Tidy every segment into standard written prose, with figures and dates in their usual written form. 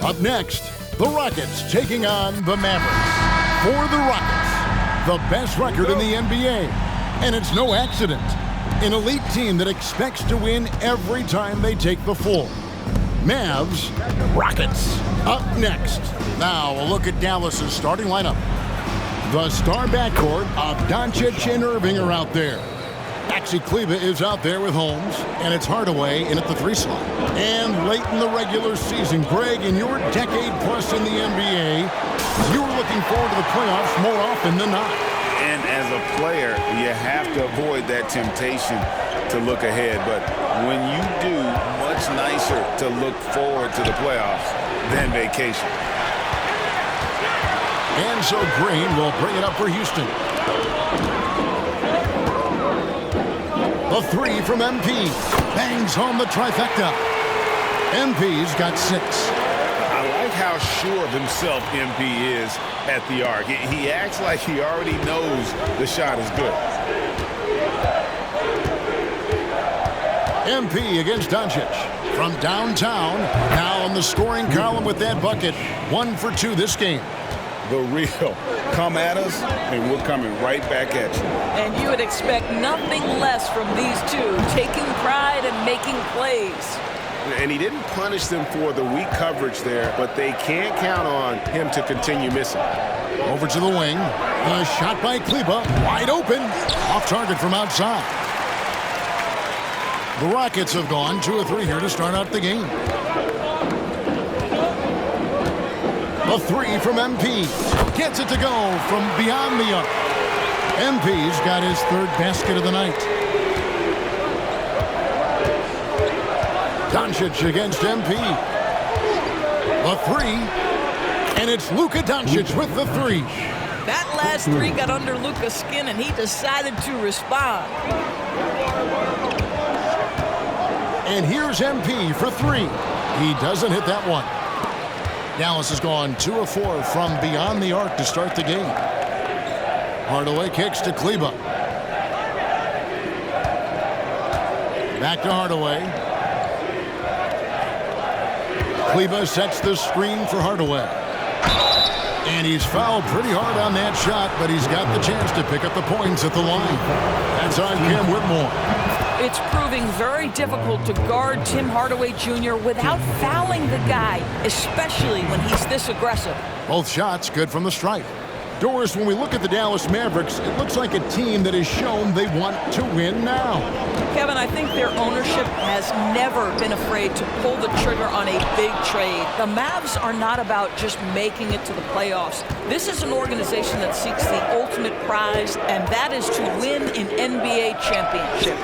Up next, the Rockets taking on the Mavericks. For the Rockets, the best record in the NBA. And it's no accident. An elite team that expects to win every time they take the floor. Mavs, Rockets. Up next. Now a look at Dallas's starting lineup. The star backcourt of Doncic and Irving are out there. Maxi Kleber is out there with Holmes, and it's Hardaway in at the 3 slot. And late in the regular season, Greg, in your decade plus in the NBA, you were looking forward to the playoffs more often than not. And as a player, you have to avoid that temptation to look ahead. But when you do, much nicer to look forward to the playoffs than vacation. And so Green will bring it up for Houston. The 3 from MP. Bangs home the trifecta. MP's got 6. I like how sure of himself MP is at the arc. He acts like he already knows the shot is good. MP against Doncic. From downtown, now in the scoring column with that bucket. 1 for 2 this game. The real. Come at us, and we're coming right back at you. And you would expect nothing less from these two, taking pride and making plays. And he didn't punish them for the weak coverage there, but they can't count on him to continue missing. Over to the wing. The shot by Kleber, wide open. Off target from outside. The Rockets have gone 2 of 3 here to start out the game. A 3 from MP. Gets it to go from beyond the arc. MP's got his 3rd basket of the night. Doncic against MP. A 3. And it's Luka Doncic with the 3. That last 3 got under Luka's skin, and he decided to respond. And here's MP for 3. He doesn't hit that one. Dallas has gone 2 of 4 from beyond the arc to start the game. Hardaway kicks to Kleber. Back to Hardaway. Kleber sets the screen for Hardaway. And he's fouled pretty hard on that shot, but he's got the chance to pick up the points at the line. That's on Cam Whitmore. It's proving very difficult to guard Tim Hardaway Jr. without fouling the guy, especially when he's this aggressive. Both shots good from the stripe. Doris, when we look at the Dallas Mavericks, it looks like a team that has shown they want to win now. Kevin, I think their ownership has never been afraid to pull the trigger on a big trade. The Mavs are not about just making it to the playoffs. This is an organization that seeks the ultimate prize, and that is to win an NBA championship.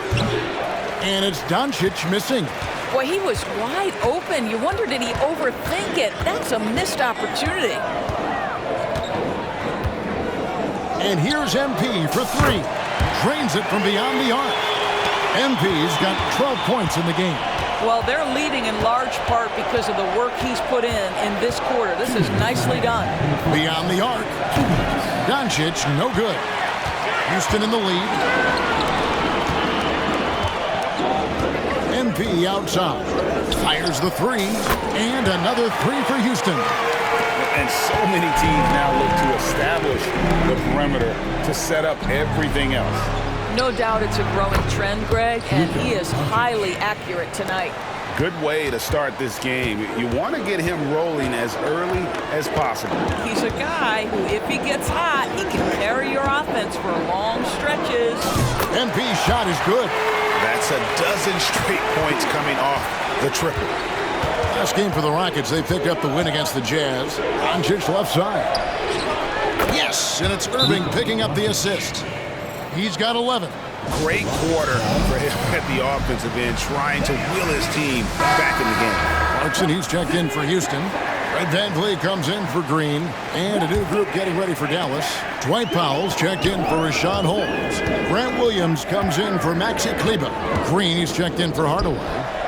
And it's Doncic missing. Boy, he was wide open. You wonder, did he overthink it? That's a missed opportunity. And here's MP for 3. Drains it from beyond the arc. MP's got 12 points in the game. Well, they're leading in large part because of the work he's put in this quarter. This is nicely done. Beyond the arc. Doncic, no good. Houston in the lead. MP outside. Fires the 3. And another 3 for Houston. And so many teams now look to establish the perimeter to set up everything else. No doubt it's a growing trend, Greg, and he is highly accurate tonight. Good way to start this game. You want to get him rolling as early as possible. He's a guy who, if he gets hot, he can carry your offense for long stretches. MP's shot is good. That's a dozen straight points coming off the triple. Last game for the Rockets, they picked up the win against the Jazz. Doncic left side. Yes, and it's Irving picking up the assist. He's got 11. Great quarter for him at the offensive end, trying to wheel his team back in the game. Clarkson, he's checked in for Houston. Fred VanVleet comes in for Green. And a new group getting ready for Dallas. Dwight Powell's checked in for Rashawn Holmes. Grant Williams comes in for Maxi Kleber. Green, he's checked in for Hardaway.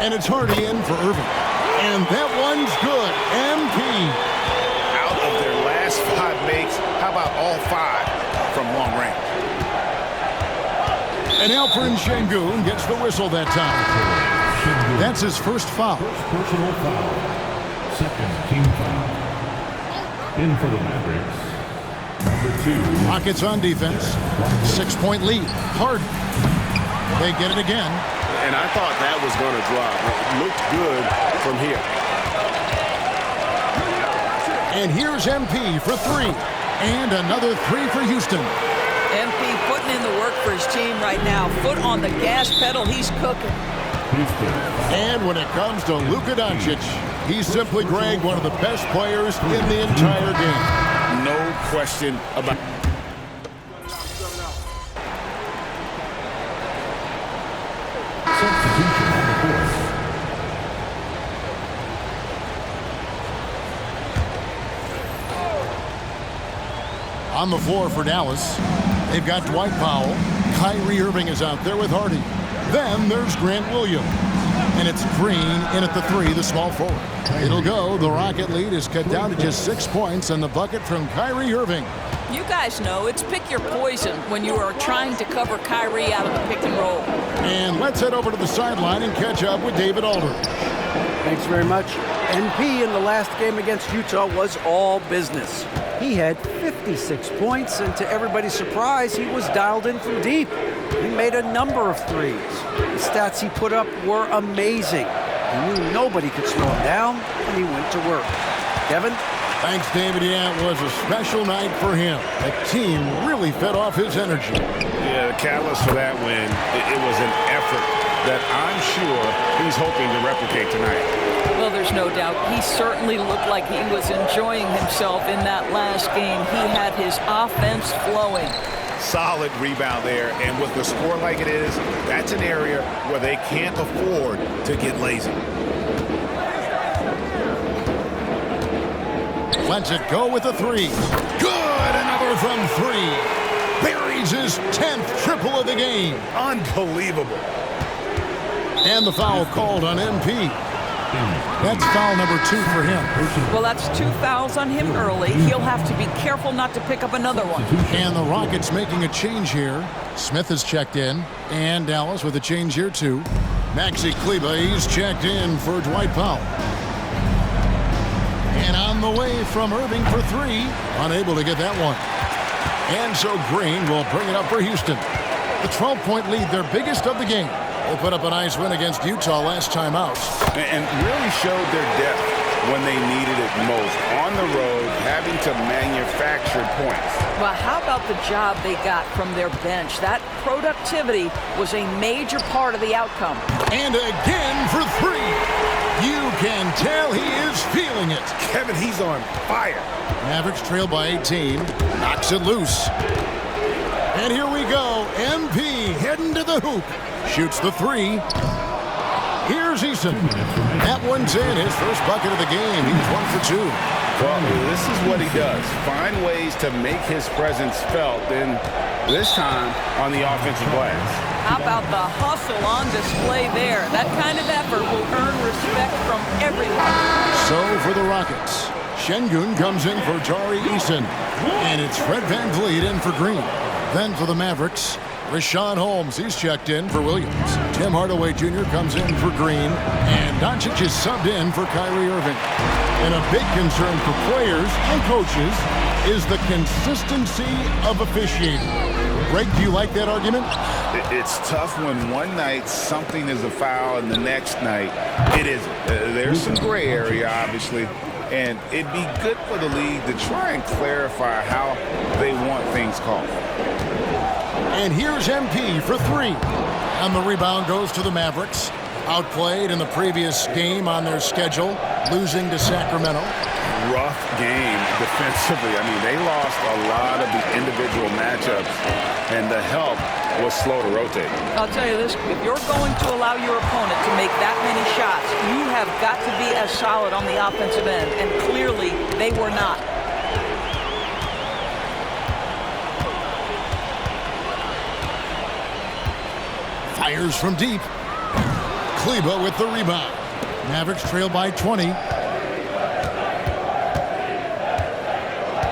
And it's Hardy in for Irving. And that one's good. MP. Out of their last 5 makes, how about all 5 from long range? And Alperen Şengün gets the whistle that time. That's his first foul. Second team foul. In for the Mavericks, number 2. Rockets on defense. 6-point lead. Harden. They get it again. And I thought that was going to drop. It looked good from here. And here's MP for 3. And another 3 for Houston. MP putting in the work for his team right now. Foot on the gas pedal. He's cooking. And when it comes to Luka Doncic, he's simply, Greg, one of the best players in the entire game. No question about it. Substitution on the court. On the floor for Dallas, they've got Dwight Powell. Kyrie Irving is out there with Hardy. Then there's Grant Williams. And it's Green in at the 3, the small forward. It'll go. The Rocket lead is cut down to just 6 points, and the bucket from Kyrie Irving. You guys know it's pick your poison when you are trying to cover Kyrie out of the pick and roll. And let's head over to the sideline and catch up with David Aldridge. Thanks very much. NP in the last game against Utah was all business. He had 56 points, and to everybody's surprise, he was dialed in from deep. He made a number of threes. The stats he put up were amazing. He knew nobody could slow him down, and he went to work. Kevin? Thanks, David. Yeah, it was a special night for him. The team really fed off his energy. Yeah, the catalyst for that win, it was an effort that I'm sure he's hoping to replicate tonight. Well, there's no doubt. He certainly looked like he was enjoying himself in that last game. He had his offense flowing. Solid rebound there, and with the score like it is, that's an area where they can't afford to get lazy. Lets it go with a 3. Good! Another from 3. Buries his 10th triple of the game. Unbelievable. And the foul called on MP. That's foul number 2 for him. Well, that's 2 fouls on him early. He'll have to be careful not to pick up another one. And the Rockets making a change here. Smith has checked in. And Dallas with a change here, too. Maxi Kleber, he's checked in for Dwight Powell. And on the way from Irving for 3. Unable to get that one. And so Green will bring it up for Houston. The 12-point lead, their biggest of the game. They put up a nice win against Utah last time out. And really showed their depth when they needed it most. On the road, having to manufacture points. Well, how about the job they got from their bench? That productivity was a major part of the outcome. And again for 3. You can tell he is feeling it. Kevin, he's on fire. Mavericks trail by 18. Knocks it loose. And here we go. MP heading to the hoop. Shoots the 3. Here's Eason. That one's in. His first bucket of the game. He's 1 for 2. Well, this is what he does. Find ways to make his presence felt, and this time on the offensive glass. How about the hustle on display there? That kind of effort will earn respect from everyone. So for the Rockets, Şengün comes in for Tari Eason. And it's Fred VanVleet in for Green. Then for the Mavericks, Richaun Holmes, he's checked in for Williams. Tim Hardaway Jr. comes in for Green. And Doncic is subbed in for Kyrie Irving. And a big concern for players and coaches is the consistency of officiating. Greg, do you like that argument? It's tough when one night something is a foul and the next night it isn't. There's some gray area, obviously. And it'd be good for the league to try and clarify how they want things called. And here's MP for 3. And the rebound goes to the Mavericks. Outplayed in the previous game on their schedule, losing to Sacramento. Rough game defensively. I mean, they lost a lot of the individual matchups, and the help was slow to rotate. I'll tell you this, if you're going to allow your opponent to make that many shots, you have got to be as solid on the offensive end, and clearly they were not. Fires from deep. Kleber with the rebound. Mavericks trail by 20.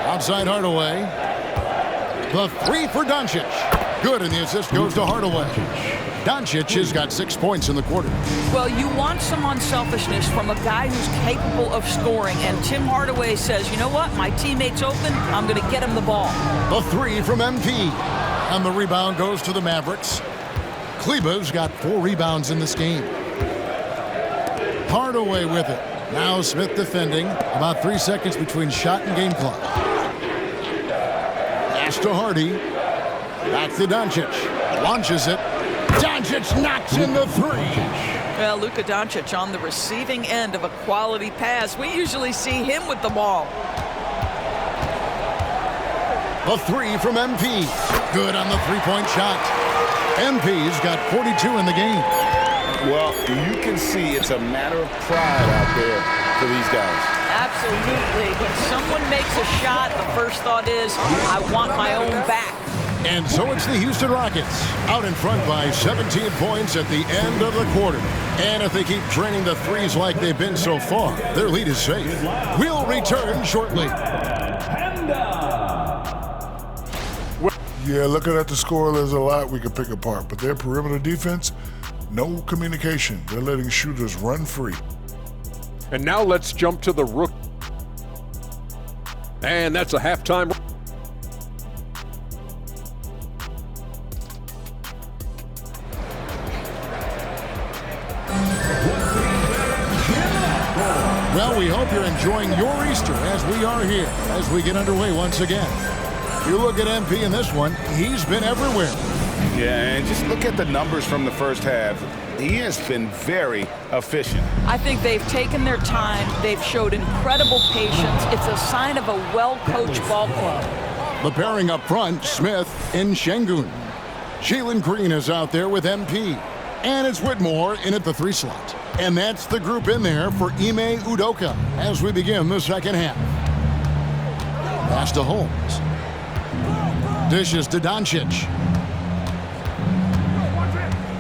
Outside Hardaway. The 3 for Doncic. Good, and the assist goes to Hardaway. Doncic has got 6 points in the quarter. Well, you want some unselfishness from a guy who's capable of scoring, and Tim Hardaway says, you know what, my teammate's open, I'm going to get him the ball. The three from MP. And the rebound goes to the Mavericks. Kleba's got 4 rebounds in this game. Hardaway with it. Now Smith defending. About 3 seconds between shot and game clock. Pass to Hardy. Back to Doncic. Launches it. Doncic knocks in the 3. Well, Luka Doncic on the receiving end of a quality pass. We usually see him with the ball. The 3 from MP. Good on the 3-point shot. MP's got 42 in the game. Well, you can see it's a matter of pride out there for these guys. Absolutely. When someone makes a shot, the first thought is, I want my own back. And so it's the Houston Rockets out in front by 17 points at the end of the quarter. And if they keep draining the threes like they've been so far, their lead is safe. We'll return shortly. Yeah, looking at the score, there's a lot we could pick apart. But their perimeter defense, no communication. They're letting shooters run free. And now let's jump to the rook. And that's a halftime. Well, we hope you're enjoying your Easter as we are here, as we get underway once again. You look at MP in this one, he's been everywhere. Yeah, and just look at the numbers from the first half. He has been very efficient. I think they've taken their time. They've showed incredible patience. It's a sign of a well-coached ball club. The pairing up front, Smith and Şengün. Jalen Green is out there with MP. And it's Whitmore in at the 3 slot. And that's the group in there for Ime Udoka as we begin the second half. Pass to Holmes. Dishes to Doncic.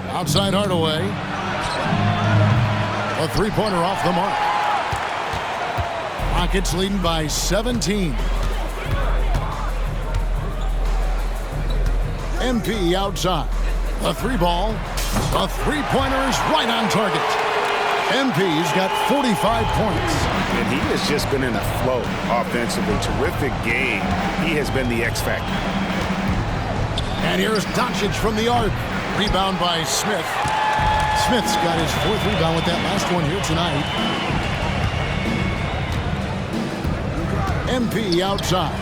Outside Hardaway. A 3-pointer off the mark. Rockets leading by 17. MP outside. The 3-ball. The 3-pointer is right on target. MP's got 45 points. And he has just been in a flow offensively. Terrific game. He has been the X factor. And here's Doncic from the arc. Rebound by Smith. Smith's got his 4th rebound with that last one here tonight. MP outside.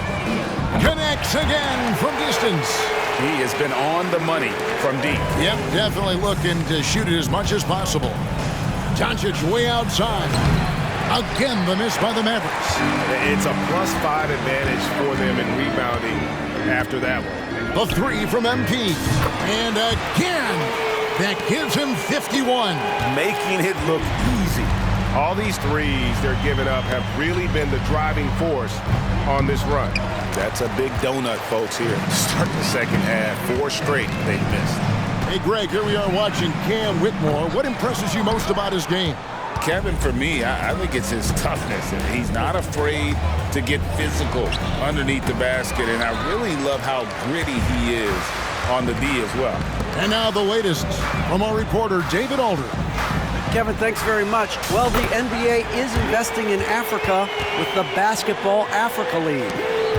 Connects again from distance. He has been on the money from deep. Yep, definitely looking to shoot it as much as possible. Doncic way outside. Again, the miss by the Mavericks. It's a +5 advantage for them in rebounding after that one. The 3 from MP. And again, that gives him 51. Making it look easy. All these threes they're giving up have really been the driving force on this run. That's a big donut, folks, here. Start the second half. 4 straight they've missed. Hey, Greg, here we are watching Cam Whitmore. What impresses you most about his game? Kevin, for me, I think it's his toughness. He's not afraid to get physical underneath the basket, and I really love how gritty he is on the D as well. And now the latest from our reporter, David Alder. Kevin, thanks very much. Well, the NBA is investing in Africa with the Basketball Africa League.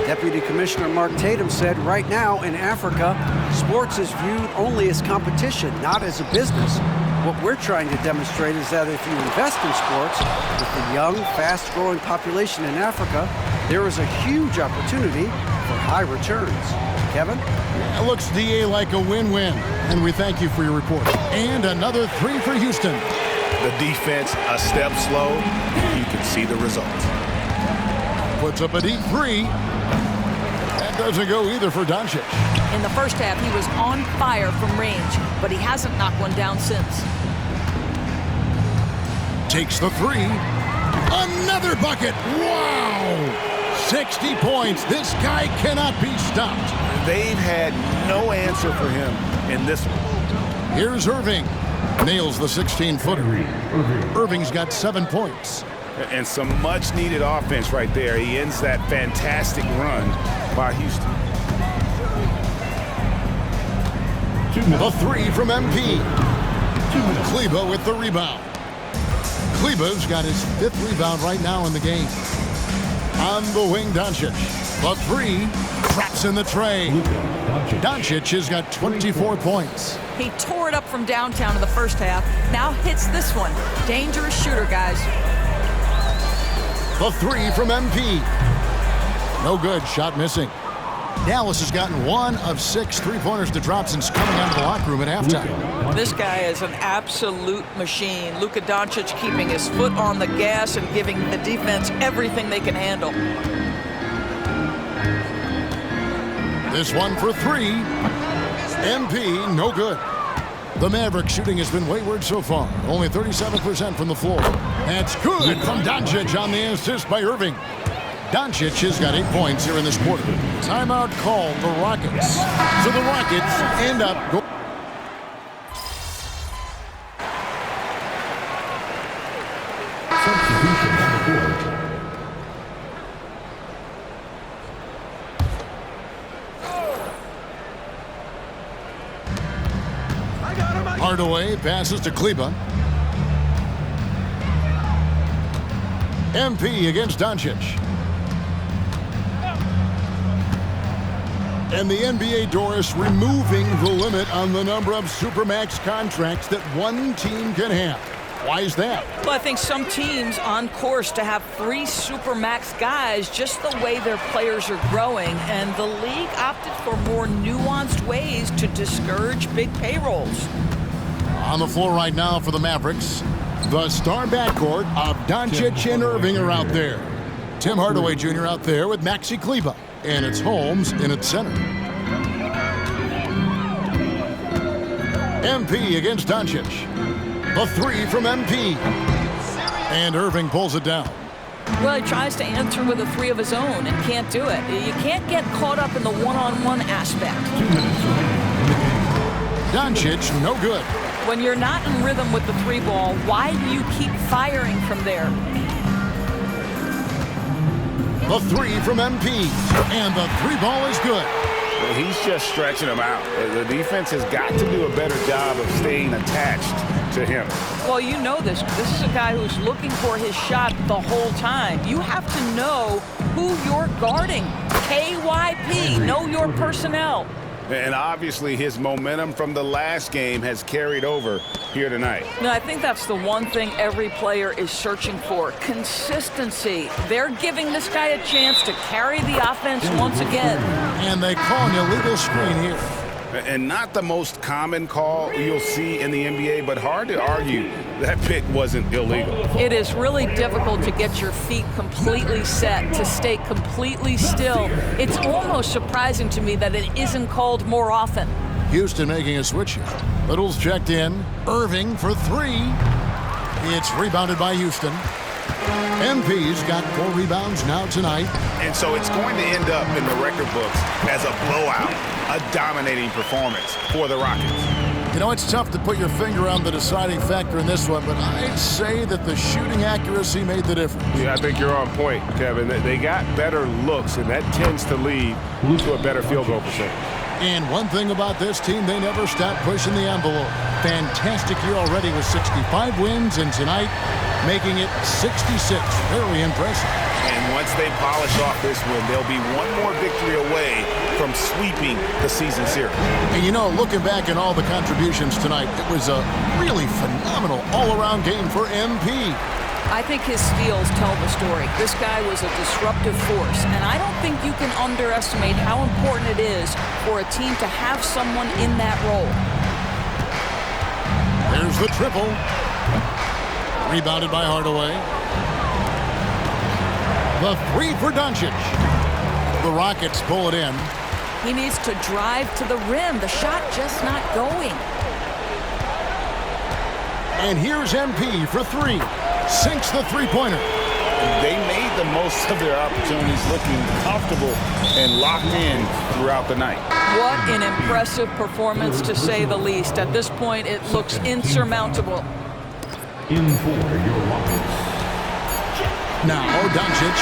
Deputy Commissioner Mark Tatum said right now in Africa, sports is viewed only as competition, not as a business. What we're trying to demonstrate is that if you invest in sports, with the young, fast-growing population in Africa, there is a huge opportunity for high returns. Kevin? It looks, DA, like a win-win, and we thank you for your report. And another 3 for Houston. The defense a step slow. You can see the result. Puts up a deep 3. That doesn't go either for Doncic. In the first half, he was on fire from range, but he hasn't knocked one down since. Takes the 3. Another bucket. Wow! 60 points. This guy cannot be stopped. They've had no answer for him in this one. Here's Irving. Nails the 16-footer. Irving's got 7 points. And some much-needed offense right there. He ends that fantastic run by Houston. The three from MP. Kleba with the rebound. Kleba's got his 5th rebound right now in the game. On the wing, Doncic. The three traps in the tray. Doncic has got 24 points. He tore it up from downtown in the first half. Now hits this one. Dangerous shooter, guys. The three from MP. No good. Shot missing. Dallas has gotten 1 of 6 3-pointers to drop since coming out of the locker room at halftime. This guy is an absolute machine. Luka Doncic keeping his foot on the gas and giving the defense everything they can handle. This one for 3. MP, no good. The Mavericks shooting has been wayward so far. Only 37% from the floor. That's good from Doncic on the assist by Irving. Doncic has got 8 points here in this quarter. Timeout called the Rockets. So the Rockets end up going. Substitution on the court. Hardaway passes to Kleba. MP against Doncic. And the NBA, Doris, removing the limit on the number of Supermax contracts that one team can have. Why is that? Well, I think some teams on course to have 3 Supermax guys, just the way their players are growing, and the league opted for more nuanced ways to discourage big payrolls. On the floor right now for the Mavericks, the star backcourt of Doncic and Irving are out there. Tim Hardaway Jr. out there with Maxi Kleba, and it's Holmes in its center. MP against Doncic. The three from MP. And Irving pulls it down. Well, he tries to answer with a 3 of his own and can't do it. You can't get caught up in the one-on-one aspect. Doncic, no good. When you're not in rhythm with the 3 ball, why do you keep firing from there? The 3 from MP. And the 3 ball is good. Well, he's just stretching him out. The defense has got to do a better job of staying attached to him. Well, you know this. This is a guy who's looking for his shot the whole time. You have to know who you're guarding. KYP, know your personnel. And obviously his momentum from the last game has carried over here tonight. No, I think that's the one thing every player is searching for. Consistency. They're giving this guy a chance to carry the offense once again. And they call an illegal screen here. And not the most common call you'll see in the NBA, but hard to argue that pick wasn't illegal. It is really difficult to get your feet completely set, to stay completely still. It's almost surprising to me that it isn't called more often. Houston making a switch here. Little's checked in. Irving for 3. It's rebounded by Houston. MP's got 4 rebounds now tonight. And so it's going to end up in the record books as a blowout, a dominating performance for the Rockets. You know, it's tough to put your finger on the deciding factor in this one, but I'd say that the shooting accuracy made the difference. Yeah, I think you're on point, Kevin. They got better looks, and that tends to lead to a better field goal percentage. And one thing about this team, they never stop pushing the envelope. Fantastic year already with 65 wins, and tonight making it 66. Very impressive. And once they polish off this win, they'll be one more victory away from sweeping the season series. And you know, looking back at all the contributions tonight, it was a really phenomenal all-around game for MP. I think his steals tell the story. This guy was a disruptive force, and I don't think you can underestimate how important it is for a team to have someone in that role. There's the triple. Rebounded by Hardaway. The 3 for Doncic. The Rockets pull it in. He needs to drive to the rim. The shot just not going. And here's MP for 3. Sinks the 3-pointer. They made the most of their opportunities, looking comfortable and locked in throughout the night. What an impressive performance, to say the least. At this point, it looks insurmountable. In for your Rockets, Now, Doncic.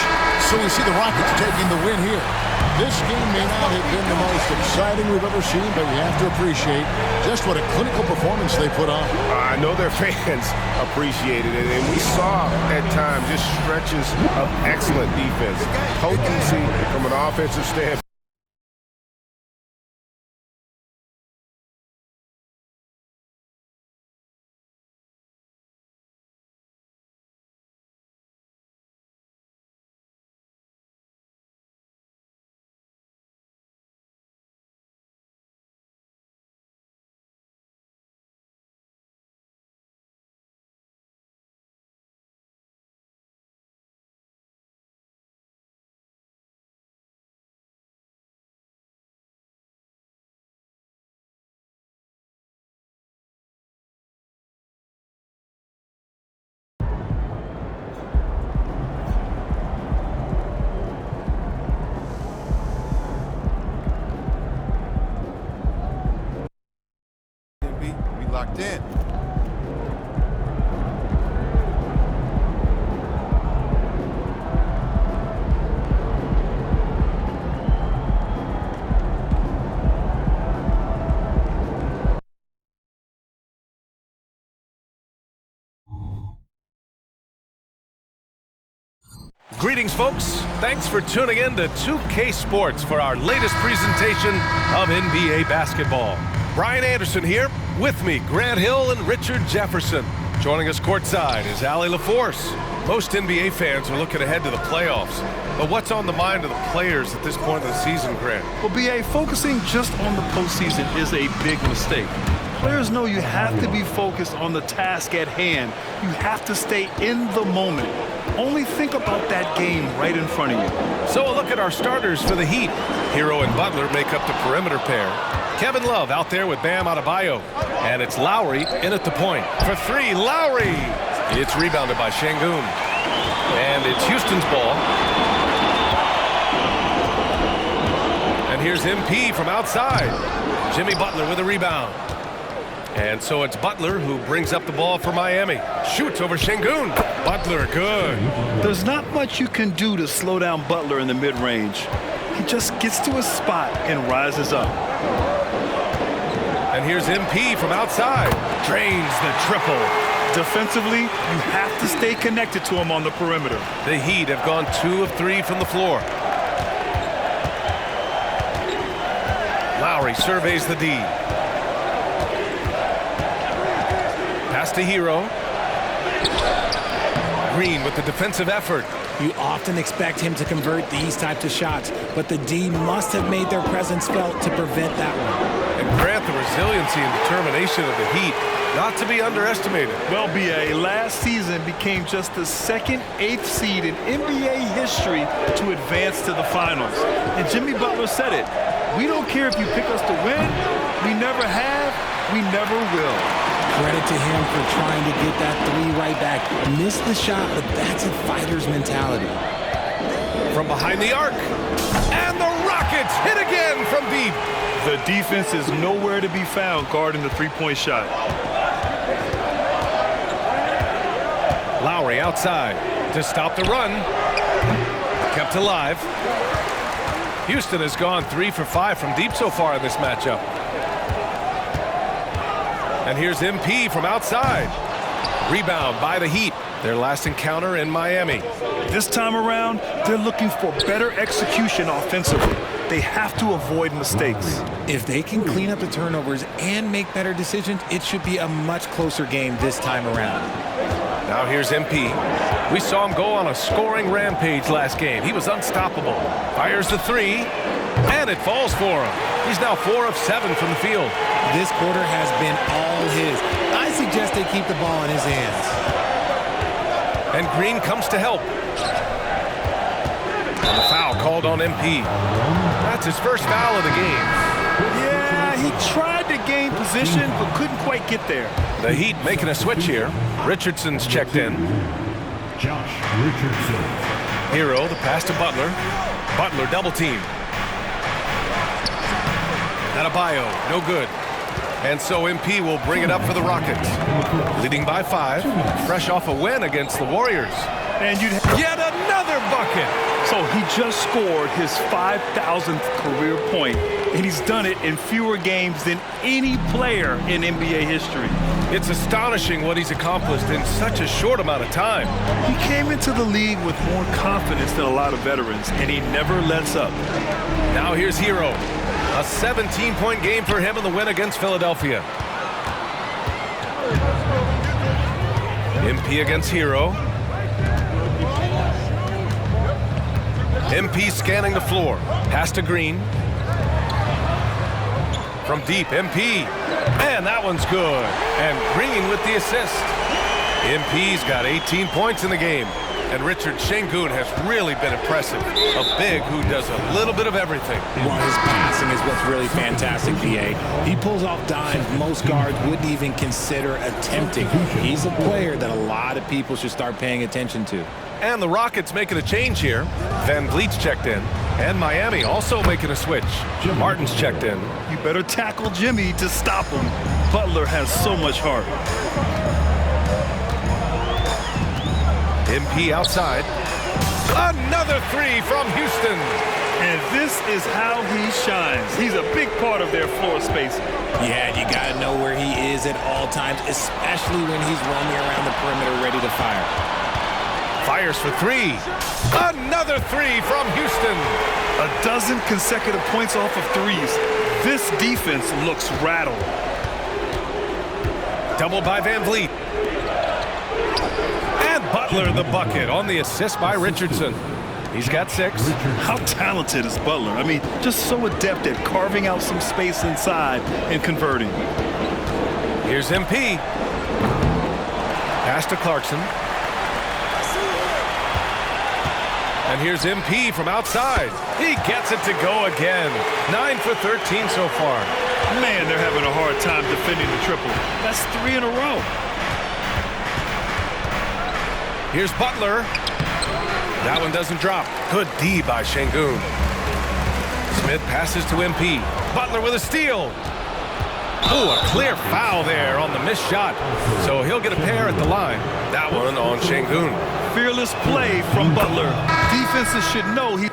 So we see the Rockets taking the win here. This game may not have been the most exciting we've ever seen, but we have to appreciate just what a clinical performance they put on. I know their fans appreciated it, and we saw at times just stretches of excellent defense, potency from an offensive standpoint. Locked in. Greetings, folks. Thanks for tuning in to 2K Sports for our latest presentation of NBA basketball. Brian Anderson here. With me, Grant Hill and Richard Jefferson. Joining us courtside is Allie LaForce. Most NBA fans are looking ahead to the playoffs. But what's on the mind of the players at this point of the season, Grant? Well, B.A., focusing just on the postseason is a big mistake. Players know you have to be focused on the task at hand. You have to stay in the moment. Only think about that game right in front of you. So a look at our starters for the Heat. Hero and Butler make up the perimeter pair. Kevin Love out there with Bam Adebayo. And it's Lowry in at the point. For three, Lowry! It's rebounded by Şengün. And it's Houston's ball. And here's MP from outside. Jimmy Butler with a rebound. And so it's Butler who brings up the ball for Miami. Shoots over Şengün. Butler, good. There's not much you can do to slow down Butler in the mid-range. He just gets to a spot and rises up. And here's MP from outside. Drains the triple. Defensively, you have to stay connected to him on the perimeter. The Heat have gone 2 of 3 from the floor. Lowry surveys the D. Pass to Hero. Green with the defensive effort. You often expect him to convert these types of shots, but the D must have made their presence felt to prevent that one. And Grant, the resiliency and determination of the Heat, not to be underestimated. Well, B.A., last season became just the second 8th seed in NBA history to advance to the finals. And Jimmy Butler said it. We don't care if you pick us to win. We never have. We never will. Credit to him for trying to get that 3 right back. Missed the shot, but that's a fighter's mentality. From behind the arc. And the Rockets hit again from deep. The defense is nowhere to be found guarding the three-point shot. Lowry outside to stop the run. Kept alive. Houston has gone 3 for 5 from deep so far in this matchup. And here's MP from outside. Rebound by the Heat. Their last encounter in Miami. This time around, they're looking for better execution offensively. They have to avoid mistakes. If they can clean up the turnovers and make better decisions, it should be a much closer game this time around. Now here's MP. We saw him go on a scoring rampage last game. He was unstoppable. Fires the 3, and it falls for him. He's now 4 of 7 from the field. This quarter has been all his. I suggest they keep the ball in his hands. And Green comes to help. And the foul called on MP. That's his first foul of the game. Yeah, he tried to gain position, but couldn't quite get there. The Heat making a switch here. Richardson's checked in. Josh Richardson. Hero, the pass to Butler. Butler double team. Adebayo, no good. And so MP will bring it up for the Rockets. Leading by 5, fresh off a win against the Warriors. And yet He just scored his 5,000th career point, and he's done it in fewer games than any player in NBA history. It's astonishing what he's accomplished in such a short amount of time. He came into the league with more confidence than a lot of veterans, and he never lets up. Now here's Hero. A 17-point game for him in the win against Philadelphia. MP against Hero. MP scanning the floor. Pass to Green. From deep, MP. And that one's good. And Green with the assist. MP's got 18 points in the game. And Richard Şengün has really been impressive. A big who does a little bit of everything. Well, his passing is what's really fantastic, VA. He pulls off dimes most guards wouldn't even consider attempting. He's a player that a lot of people should start paying attention to. And the Rockets making a change here. Van Vliet's checked in. And Miami also making a switch. Martin's checked in. You better tackle Jimmy to stop him. Butler has so much heart. MP outside. Another three from Houston. And this is how he shines. He's a big part of their floor space. Yeah, you got to know where he is at all times, especially when he's roaming around the perimeter ready to fire. Fires for three. Another three from Houston. A dozen consecutive points off of threes. This defense looks rattled. Doubled by Van Vliet. And Butler the bucket on the assist by Richardson. He's got 6. How talented is Butler? I mean, just so adept at carving out some space inside and converting. Here's MP. Pass to Clarkson. And here's MP from outside. He gets it to go again. 9 for 13 so far. Man, they're having a hard time defending the triple. That's 3 in a row. Here's Butler. That one doesn't drop. Good D by Şengün. Smith passes to MP. Butler with a steal. Oh, a clear foul there on the missed shot. So he'll get a pair at the line. That one on Şengün. Fearless play from Butler. Defenses should know he...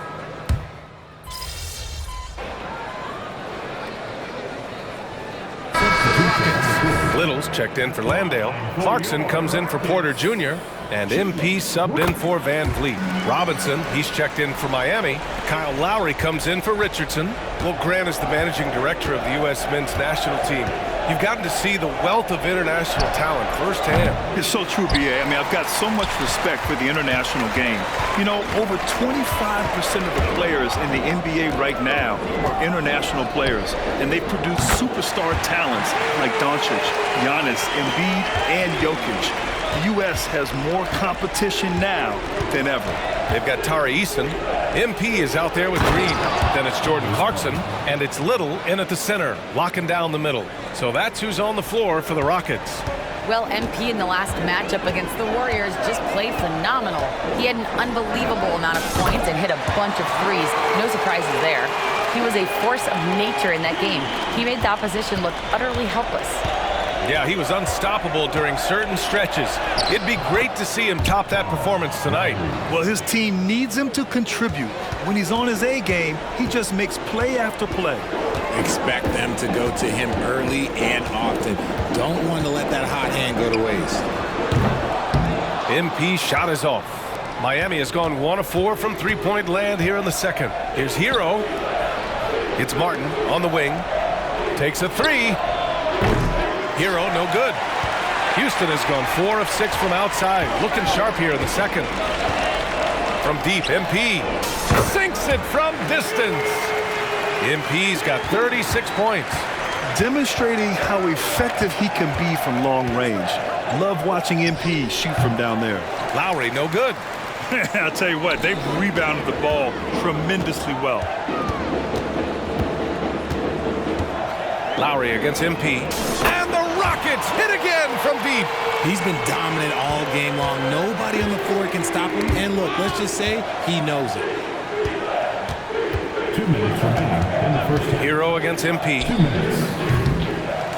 Little's checked in for Landale. Clarkson comes in for Porter Jr. And MP subbed in for Van Vliet. Robinson, he's checked in for Miami. Kyle Lowry comes in for Richardson. Will Grant is the managing director of the U.S. men's national team. You've gotten to see the wealth of international talent firsthand. It's so true, B.A. I mean, I've got so much respect for the international game. You know, over 25% of the players in the NBA right now are international players, and they produce superstar talents like Doncic, Giannis, Embiid, and Jokic. The U.S. has more competition now than ever. They've got Tari Eason. MP is out there with Green. Then it's Jordan Clarkson, and it's Little in at the center, locking down the middle. So that's who's on the floor for the Rockets. Well, MP in the last matchup against the Warriors just played phenomenal. He had an unbelievable amount of points and hit a bunch of threes. No surprises there. He was a force of nature in that game. He made the opposition look utterly helpless. Yeah, he was unstoppable during certain stretches. It'd be great to see him top that performance tonight. Well, his team needs him to contribute. When he's on his A game, he just makes play after play. Expect them to go to him early and often. Don't want to let that hot hand go to waste. MP shot is off. Miami has gone 1 of 4 from three-point land here in the second. Here's Hero. It's Martin on the wing. Takes a three. Hero, no good. Houston has gone 4 of 6 from outside. Looking sharp here in the second. From deep, MP sinks it from distance. MP's got 36 points. Demonstrating how effective he can be from long range. Love watching MP shoot from down there. Lowry, no good. I'll tell you what, they've rebounded the ball tremendously well. Lowry against MP. And the Rockets hit again from deep. He's been dominant all game long. Nobody on the floor can stop him. And look, let's just say he knows it. 2 minutes remaining in the first half. Hero against MP. 2 minutes.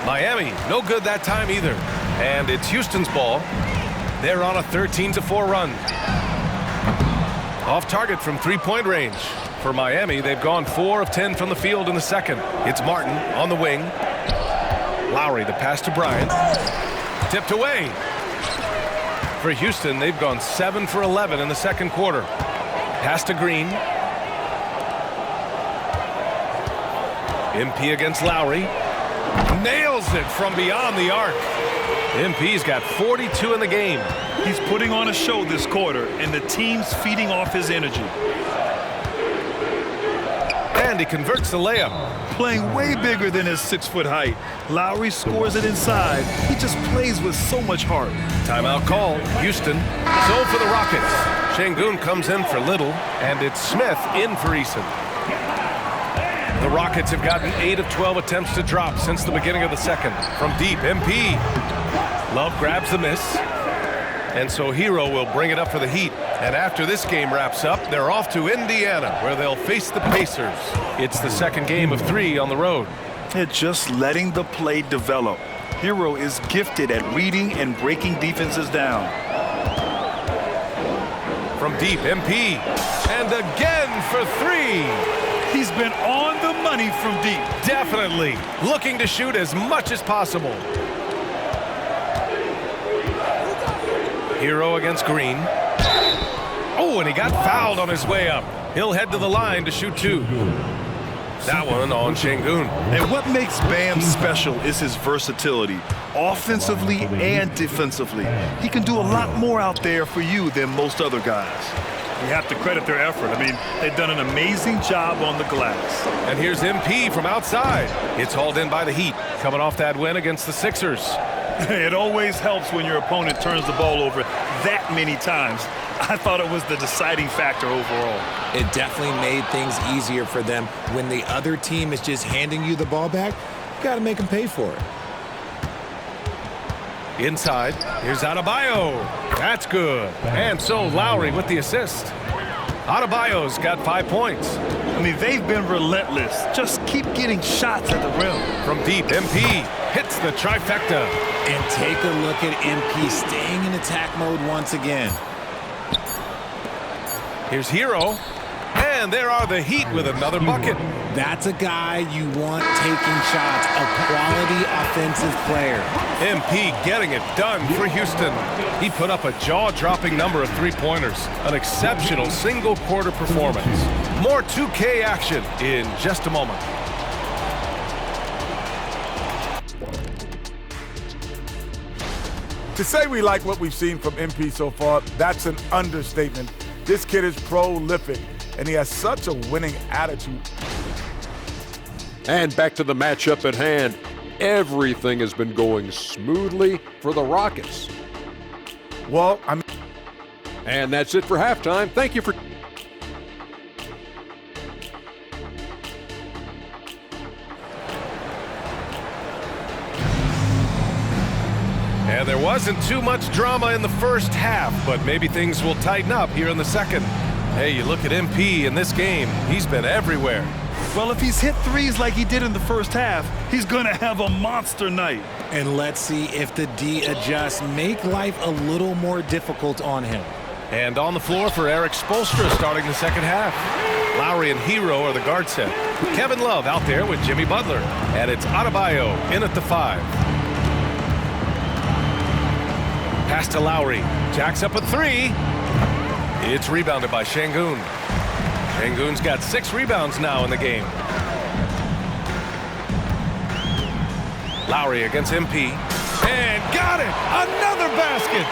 Miami, no good that time either. And it's Houston's ball. They're on a 13-4 run. Off target from three-point range. For Miami, they've gone 4 of 10 from the field in the second. It's Martin on the wing. Lowry, the pass to Bryant. Tipped away. For Houston, they've gone 7 for 11 in the second quarter. Pass to Green. MP against Lowry. Nails it from beyond the arc. MP's got 42 in the game. He's putting on a show this quarter, and the team's feeding off his energy. And he converts the layup. Playing way bigger than his 6-foot height. Lowry scores it inside. He just plays with so much heart. Timeout call. Houston. So for the Rockets. Şengün comes in for Little, and it's Smith in for Eason. The Rockets have gotten 8 of 12 attempts to drop since the beginning of the second. From deep, MP. Love grabs the miss. And so Hero will bring it up for the Heat. And after this game wraps up, they're off to Indiana, where they'll face the Pacers. It's the second game of 3 on the road. They're just letting the play develop. Hero is gifted at reading and breaking defenses down. From deep, MP. And again for 3. He's been on the money from deep. Definitely. Looking to shoot as much as possible. Hero against Green. Oh, and he got fouled on his way up. He'll head to the line to shoot 2. That one on Şengün. And what makes Bam special is his versatility, offensively and defensively. He can do a lot more out there for you than most other guys. You have to credit their effort. I mean, they've done an amazing job on the glass. And here's MP from outside. It's hauled in by the Heat, coming off that win against the Sixers. It always helps when your opponent turns the ball over that many times. I thought it was the deciding factor overall. It definitely made things easier for them. When the other team is just handing you the ball back, you got to make them pay for it. Inside, here's Adebayo. That's good. And so Lowry with the assist. Adebayo's got 5 points. I mean, they've been relentless. Just keep getting shots at the rim. From deep, MP hits the trifecta. And take a look at MP staying in attack mode once again. Here's Hero. And there are the Heat with another bucket. That's a guy you want taking shots, a quality offensive player. MP getting it done for Houston. He put up a jaw-dropping number of three-pointers. An exceptional single-quarter performance. More 2K action in just a moment. To say we like what we've seen from MP so far, that's an understatement. This kid is prolific, and he has such a winning attitude. And back to the matchup at hand. Everything has been going smoothly for the Rockets. Well, And that's it for halftime. Thank you for... And there wasn't too much drama in the first half, but maybe things will tighten up here in the second. Hey, you look at MP in this game, he's been everywhere. Well, if he's hit threes like he did in the first half, he's going to have a monster night. And let's see if the D adjusts, make life a little more difficult on him. And on the floor for Eric Spoelstra starting the second half. Lowry and Hero are the guard set. Kevin Love out there with Jimmy Butler. And it's Adebayo in at the 5. Pass to Lowry. Jacks up a 3. It's rebounded by Şengün. Şengün's got 6 rebounds now in the game. Lowry against MP. And got it! Another basket!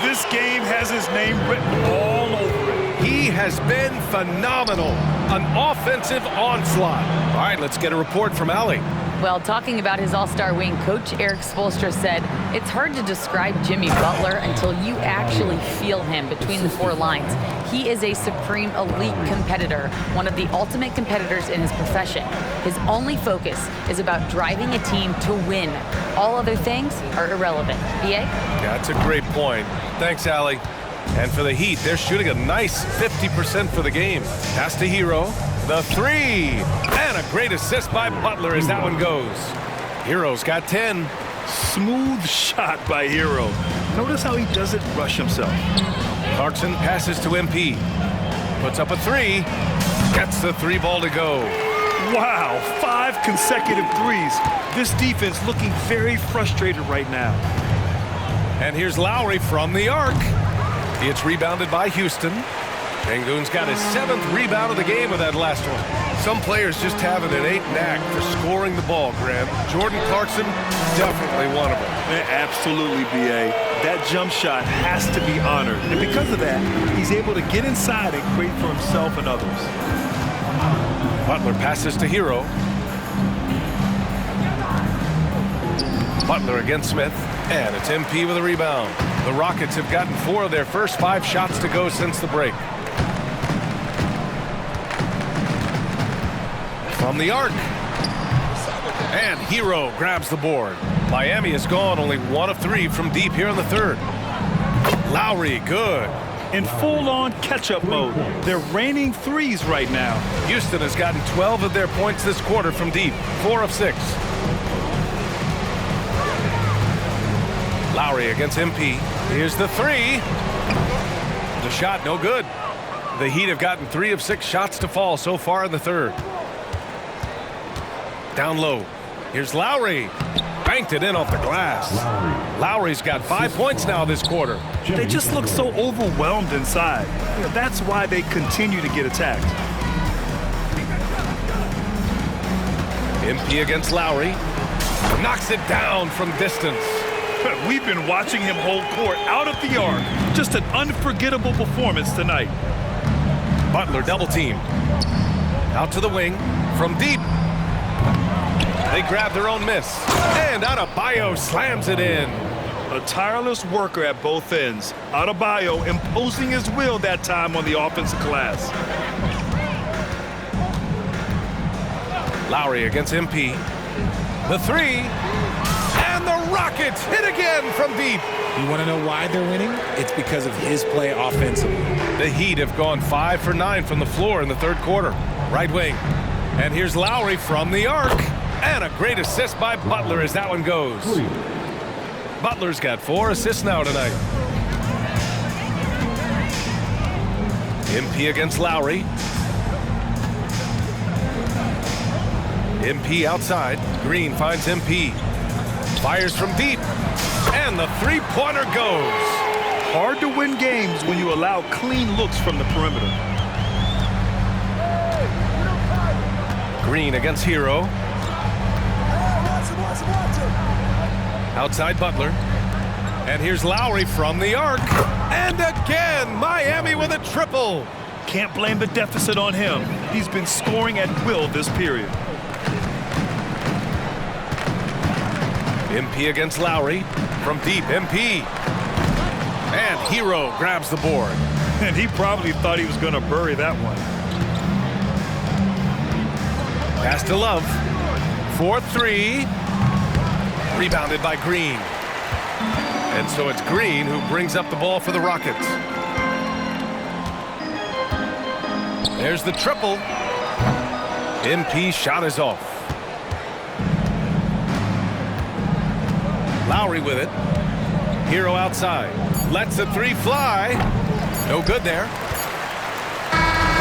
This game has his name written all over it. He has been phenomenal. An offensive onslaught. All right, let's get a report from Allie. Well, talking about his all-star wing, Coach Eric Spoelstra said, it's hard to describe Jimmy Butler until you actually feel him between the 4 lines. He is a supreme elite competitor, one of the ultimate competitors in his profession. His only focus is about driving a team to win. All other things are irrelevant. B.A.? Yeah, that's a great point. Thanks, Allie. And for the Heat, they're shooting a nice 50% for the game. Pass to Hero. The 3. And a great assist by Butler as that one goes. Hero's got 10. Smooth shot by Hero. Notice how he doesn't rush himself. Clarkson passes to MP. Puts up a three. Gets the three ball to go. Wow, 5 consecutive threes. This defense looking very frustrated right now. And here's Lowry from the arc. It's rebounded by Houston. Sengun's got his 7th rebound of the game with that last one. Some players just have an innate knack for scoring the ball, Grant. Jordan Clarkson, definitely one of them. Man, absolutely, B.A. That jump shot has to be honored. And because of that, he's able to get inside and create for himself and others. Butler passes to Hero. Butler against Smith. And it's MP with a rebound. The Rockets have gotten 4 of their first 5 shots to go since the break. From the arc. And Hero grabs the board. Miami has gone only 1 of 3 from deep here in the third. Lowry, good. In full-on catch-up mode. They're raining threes right now. Houston has gotten 12 of their points this quarter from deep. 4 of 6. Lowry against MP. Here's the three. The shot, no good. The Heat have gotten 3 of 6 shots to fall so far in the third. Down low. Here's Lowry. Banked it in off the glass. Lowry's got 5 points now this quarter. They just look so overwhelmed inside. You know, that's why they continue to get attacked. MP against Lowry. Knocks it down from distance. We've been watching him hold court out of the arc. Just an unforgettable performance tonight. Butler double team. Out to the wing. From deep. They grab their own miss. And Adebayo slams it in. A tireless worker at both ends. Adebayo imposing his will that time on the offensive glass. Lowry against MP. The three. And the Rockets hit again from deep. You want to know why they're winning? It's because of his play offensively. The Heat have gone 5 for 9 from the floor in the third quarter. Right wing. And here's Lowry from the arc. And a great assist by Butler as that one goes. Butler's got 4 assists now tonight. MP against Lowry. MP outside. Green finds MP. Fires from deep. And the three-pointer goes. Hard to win games when you allow clean looks from the perimeter. Green against Hero. Outside Butler. And here's Lowry from the arc. And again, Miami with a triple. Can't blame the deficit on him. He's been scoring at will this period. MP against Lowry. From deep, MP. And Hero grabs the board. And he probably thought he was going to bury that one. Pass to Love. 4-3. Rebounded by Green. And so it's Green who brings up the ball for the Rockets. There's the triple. MP shot is off. Lowry with it. Hero outside. Lets the three fly. No good there.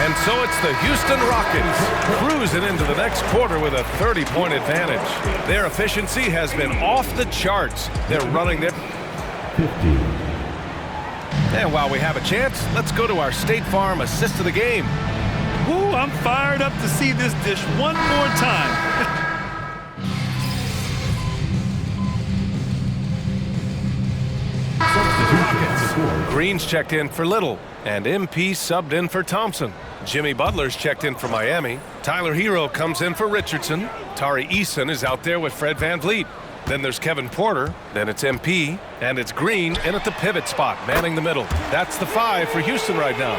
And so it's the Houston Rockets cruising into the next quarter with a 30-point advantage. Their efficiency has been off the charts. They're running their... 50. And while we have a chance, let's go to our State Farm assist of the game. Ooh, I'm fired up to see this dish one more time. Green's checked in for Little, and MP subbed in for Thompson. Jimmy Butler's checked in for Miami. Tyler Hero comes in for Richardson. Tari Eason is out there with Fred VanVleet. Then there's Kevin Porter. Then it's MP, and it's Green in at the pivot spot, manning the middle. That's the 5 for Houston right now.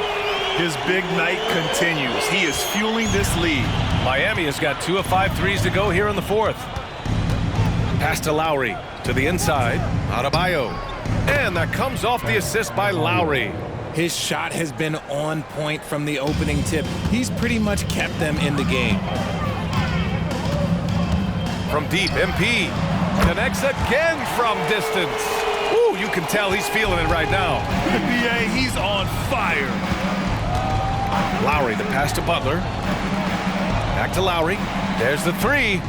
His big night continues. He is fueling this lead. Miami has got 2 of 5 threes to go here in the fourth. Pass to Lowry. To the inside. Adebayo. And that comes off the assist by Lowry. His shot has been on point from the opening tip. He's pretty much kept them in the game. From deep, MP connects again from distance. Ooh, you can tell he's feeling it right now. NBA, he's on fire. Lowry, the pass to Butler. Back to Lowry. There's the three.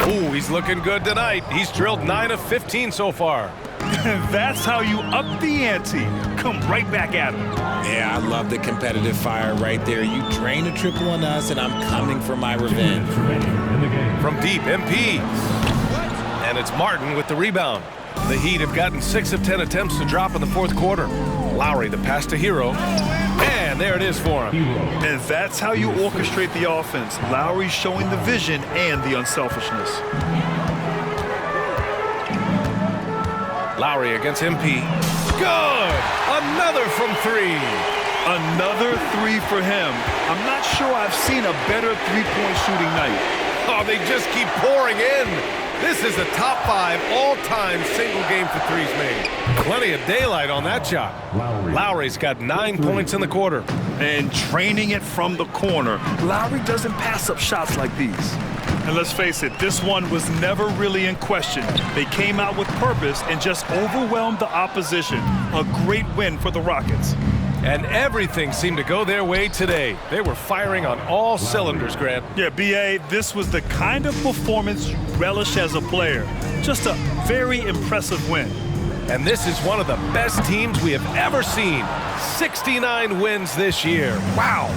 Ooh, he's looking good tonight. He's drilled 9 of 15 so far. That's how you up the ante. Come right back at him. Yeah, I love the competitive fire right there. You drain a triple on us, and I'm coming for my revenge. From deep, MP. And it's Martin with the rebound. The Heat have gotten 6 of 10 attempts to drop in the fourth quarter. Lowry, the pass to Hero. And there it is for him. And that's how you orchestrate the offense. Lowry showing the vision and the unselfishness. Lowry against MP. Good! Another from 3. Another 3 for him. I'm not sure I've seen a better three-point shooting night. Oh, they just keep pouring in. This is a top 5 all-time single game for threes made. Plenty of daylight on that shot. Lowry's got 9 points in the quarter. And training it from the corner. Lowry doesn't pass up shots like these. And let's face it, this one was never really in question. They came out with purpose and just overwhelmed the opposition. A great win for the Rockets. And everything seemed to go their way today. They were firing on all cylinders, Grant. Yeah, B.A., this was the kind of performance you relish as a player. Just a very impressive win. And this is one of the best teams we have ever seen. 69 wins this year. Wow.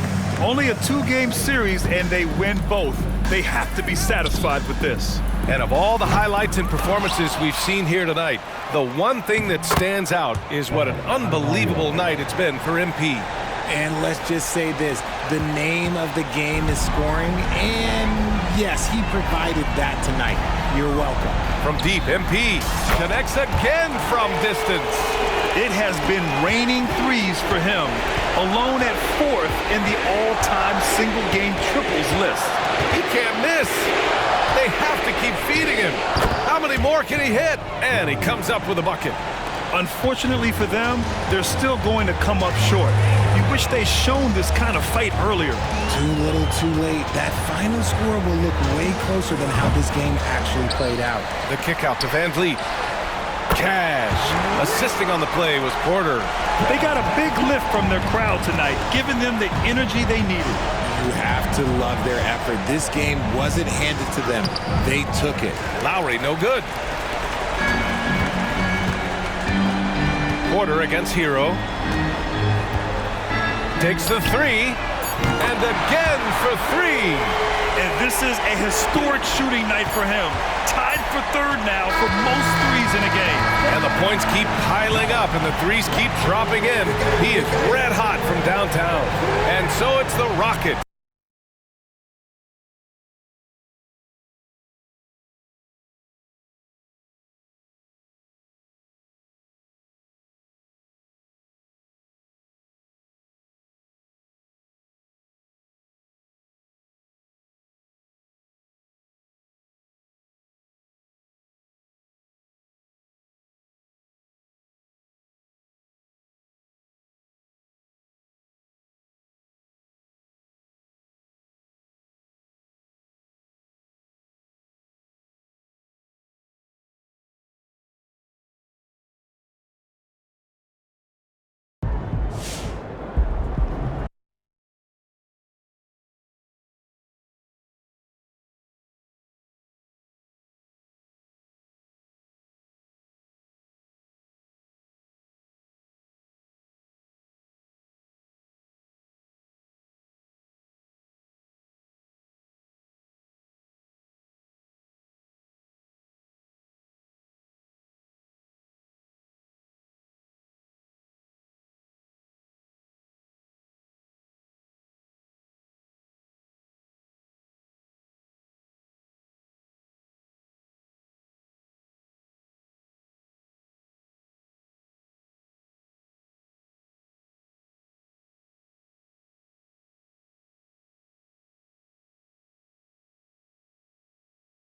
Only a 2-game series, and they win both. They have to be satisfied with this. And of all the highlights and performances we've seen here tonight, the one thing that stands out is what an unbelievable night it's been for MP. And let's just say this, the name of the game is scoring, and yes, he provided that tonight. You're welcome. From deep, MP connects again from distance. It has been raining threes for him, alone at 4th in the all-time single-game triples list. He can't miss. They have to keep feeding him. How many more can he hit? And he comes up with a bucket. Unfortunately for them, they're still going to come up short. You wish they'd shown this kind of fight earlier. Too little, too late. That final score will look way closer than how this game actually played out. The kick out to Van Vliet. Cash. Assisting on the play was Porter. They got a big lift from their crowd tonight, giving them the energy they needed. You have to love their effort. This game wasn't handed to them. They took it. Lowry, no good. Porter against Hero. Takes the 3. And again for 3. And this is a historic shooting night for him. Tied for 3rd now for most threes in a game. And the points keep piling up and the threes keep dropping in. He is red hot from downtown. And so it's the Rockets.